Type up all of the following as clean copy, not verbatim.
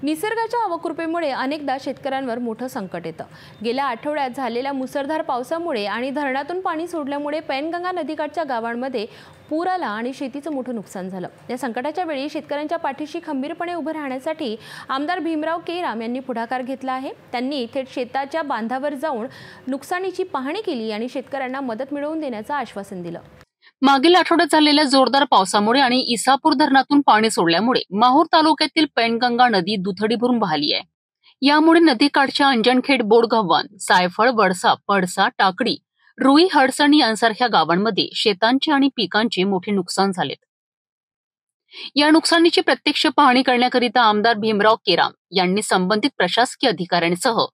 निसर्गाच्या अवकृपेमुळे अनेकदा शेतकऱ्यांवर मोठं संकट येतं। गेल्या आठवड्यात झालेल्या मुसळधार पावसामुळे आणि धरणातून पाणी सोडल्यामुळे पैनगंगा नदीकाठच्या गावांमध्ये पूर आला आणि शेतीचं मोठं नुकसान झालं। या संकटाच्या वेळी शेतकऱ्यांच्या पाठीशी खंबीरपणे उभे राहण्यासाठी आमदार भीमराव केराम यांनी पुढाकार घेतला आहे। त्यांनी थेट शेताच्या बांधावर जाऊन नुकसानीची पाहणी केली आणि शेतकऱ्यांना मदत मिळवून देण्याचं आश्वासन दिलं। मागील आठवड्यात झालेल्या जोरदार पावसामुळे आणि इसापूर धरणातून पाणी सोडल्यामुळे माहूर तालुक्यातील पैनगंगा नदी दुथडी भरून वाहली आहे। यामुळे नदीकाठच्या अंजनखेड, बोडगव्हाण, सायफळ, वडसा, पडसा, टाकडी, रुई, हडसणी यांसारख्या गावांमध्ये शेतांचे आणि पिकांचे मोठे नुकसान झाले। या नुकसानीची प्रत्यक्ष पाहणी करण्याकरिता आमदार भीमराव केराम यांनी संबंधित प्रशासकीय अधिकाऱ्यांसह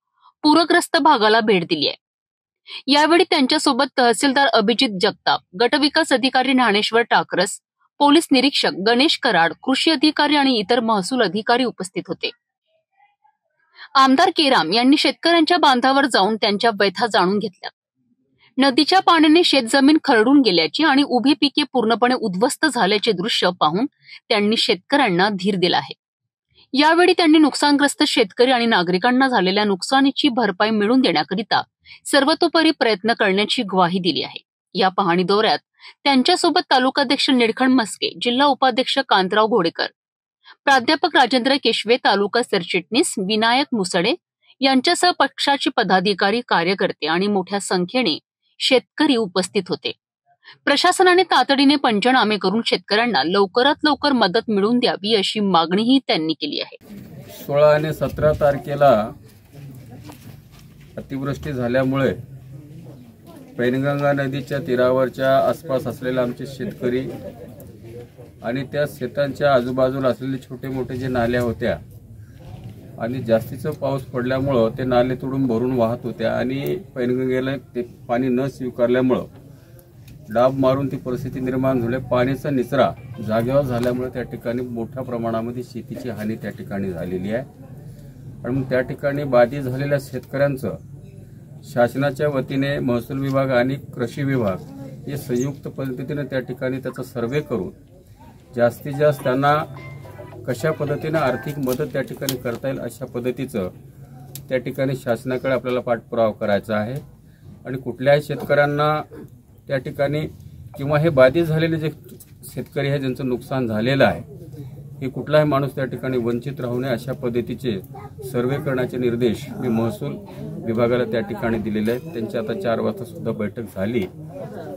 पूरग्रस्त भागाला भेट दिली आहे। यावेळी त्यांच्यासोबत तहसीलदार अभिजित जगताप, गटविकास अधिकारी ज्ञानेश्वर टाकरस, पोलीस निरीक्षक गणेश कराड, कृषी अधिकारी आणि इतर महसूल अधिकारी उपस्थित होते। आमदार केराम यांनी शेतकऱ्यांच्या बांधावर जाऊन त्यांच्या व्यथा जाणून घेतल्या। नदीच्या पाण्याने शेतजमीन खरडून गेल्याची आणि उभी पिके पूर्णपणे उद्ध्वस्त झाल्याचे दृश्य पाहून त्यांनी शेतकऱ्यांना धीर दिला आहे। यावेळी त्यांनी नुकसानग्रस्त शेतकरी आणि नागरिकांना झालेल्या नुकसानीची भरपाई मिळवून देण्याकरिता सर्वतोपरी प्रयत्न करण्याची ग्वाही दिली आहे। या पाहणी दौऱ्यात त्यांच्यासोबत तालुकाध्यक्ष निळखंड मस्के, जिल्हा उपाध्यक्ष कांतराव घोडेकर, प्राध्यापक राजेंद्र केशवे, तालुका सरचिटणीस विनायक मुसडे यांच्यासह पक्षाचे पदाधिकारी, कार्यकर्ते आणि मोठ्या संख्येने शेतकरी उपस्थित होते। प्रशासनाने तातडीने पंचनामे करून शेतकऱ्यांना लवकरात लवकर मदत मिळवून द्यावी अशी मागणीही त्यांनी केली आहे। 16 आणि 17 तारखेला अतिवृष्टी झाल्यामुळे पैनगंगा नदीच्या तीरावरच्या आसपास असलेले आमचे शेतकरी आणि त्या शेतांच्या आजूबाजूला असलेले छोटे मोठे जे नाल्या होत्या आणि जास्तीचा पाऊस पडल्यामुळे ते नाले तोडून भरून वाहत होत्या आणि पैनगंगेला ते पाणी न स्वीकारल्यामुळे डाब मारून ती परिस्थिती निर्माण झाली। पाण्याचा निचरा जागेवर झाल्यामुळे त्या ठिकाणी मोठ्या प्रमाणामध्ये शेतीची हानी त्या ठिकाणी झालेली आहे आणि मग त्या ठिकाणी बाधित झालेल्या शेतकऱ्यांचं शासनाच्या वतीने महसूल विभाग आणि कृषी विभाग हे संयुक्त पद्धतीने त्या ठिकाणी त्याचा सर्वे करून जास्तीत जास्त त्यांना कशा पद्धतीने आर्थिक मदत त्या ठिकाणी करता येईल अशा पद्धतीचं त्या ठिकाणी शासनाकडे आपल्याला पाठपुरावा करायचा आहे आणि कुठल्याही शेतकऱ्यांना त्या ठिकाणी किंवा हे बाधित झालेले जे शेतकरी आहे ज्यांचं नुकसान झालेलं आहे हे कुठलाही माणूस त्या ठिकाणी वंचित राहू नये अशा पद्धतीचे सर्वे करण्याचे निर्देश मी महसूल विभागाला त्या ठिकाणी दिलेले आहेत। त्यांची आता 4 वाजता सुद्धा बैठक झाली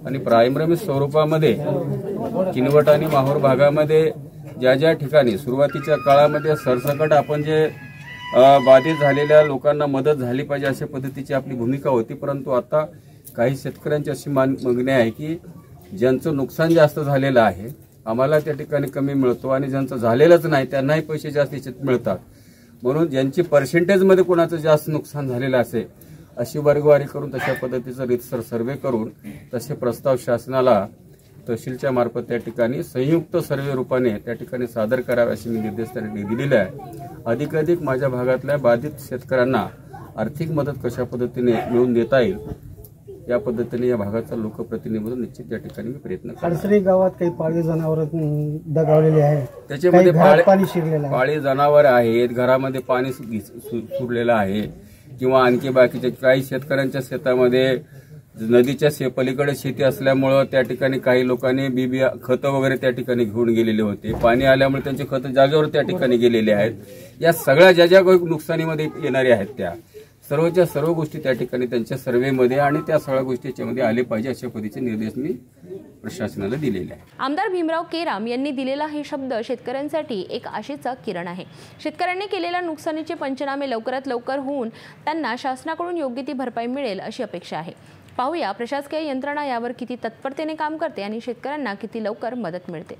आणि प्रायमरी स्वरूपामध्ये किनवट आणि माहूर भागामध्ये ज्या ज्या ठिकाणी सुरुवातीच्या काळामध्ये सरसकट आपण जे बाधित झालेल्या लोकांना मदत झाली पाहिजे अशा पद्धतीची आपली भूमिका होती, परंतु आता काही शेतकऱ्यांची अशी मागणी आहे की ज्यांचं नुकसान जास्त झालेलं आहे आम्हाला त्या ठिकाणी कमी मिळतो आणि ज्यांचं झालेलंच नाही त्यांनाही पैसे जास्तीचे मिळतात, म्हणून ज्यांची पर्सेंटेजमध्ये कोणाचं जास्त नुकसान झालेलं असेल अशी वर्गवारी करून तशा पद्धतीचा रीतसर सर्वे करून तसे प्रस्ताव शासनाला तहसीलच्या मार्फत त्या ठिकाणी संयुक्त सर्वे रूपाने त्या ठिकाणी सादर करावे असे मी निर्देश त्यांनी दिलेले आहे। अधिकाधिक माझ्या भागातल्या बाधित शेतकऱ्यांना आर्थिक मदत कशा पद्धतीने मिळवून देता येईल या पद्धतीने या भागाचा लोकप्रतिनिधी म्हणून निश्चित त्या ठिकाणी मी प्रयत्न करतो। हडसणी गावात काही पाळीव जनावर दगावलेले आहे, त्याच्यामध्ये पाणी शिरलेलं आहे, पाळीव जनावर आहेत, घरामध्ये पाणी सुटलेलं आहे किंवा आणखी बाकीच्या काही शेतकऱ्यांच्या शेतामध्ये नदीच्या पलीकडे शेती असल्यामुळे त्या ठिकाणी काही लोकांनी बी खतं वगैरे त्या ठिकाणी घेऊन गेलेले होते। पाणी आल्यामुळे त्यांचे खतं जागेवर त्या ठिकाणी गेलेले आहेत। या सगळ्या ज्या नुकसानीमध्ये येणाऱ्या आहेत त्या सर्वच्या सर्व गोष्टी त्या ठिकाणी त्यांच्या सर्वेमध्ये आणि त्या सगळ्या गोष्टी याच्यामध्ये आले पाहिजे अशा पद्धतीचे निर्देश मी प्रशासनाला दिलेले आहे। आमदार भीमराव केराम यांनी दिलेला हे शब्द शेतकऱ्यांसाठी एक आशेचा किरण आहे। शेतकऱ्यांनी केलेल्या नुकसानीचे पंचनामे लवकरात लवकर होऊन त्यांना शासनाकडून योग्य ती भरपाई मिळेल अशी अपेक्षा आहे। पाहूया प्रशासकीय यंत्रणा यावर किती तत्परतेने काम करते आणि शेतकऱ्यांना किती लवकर मदत मिळते।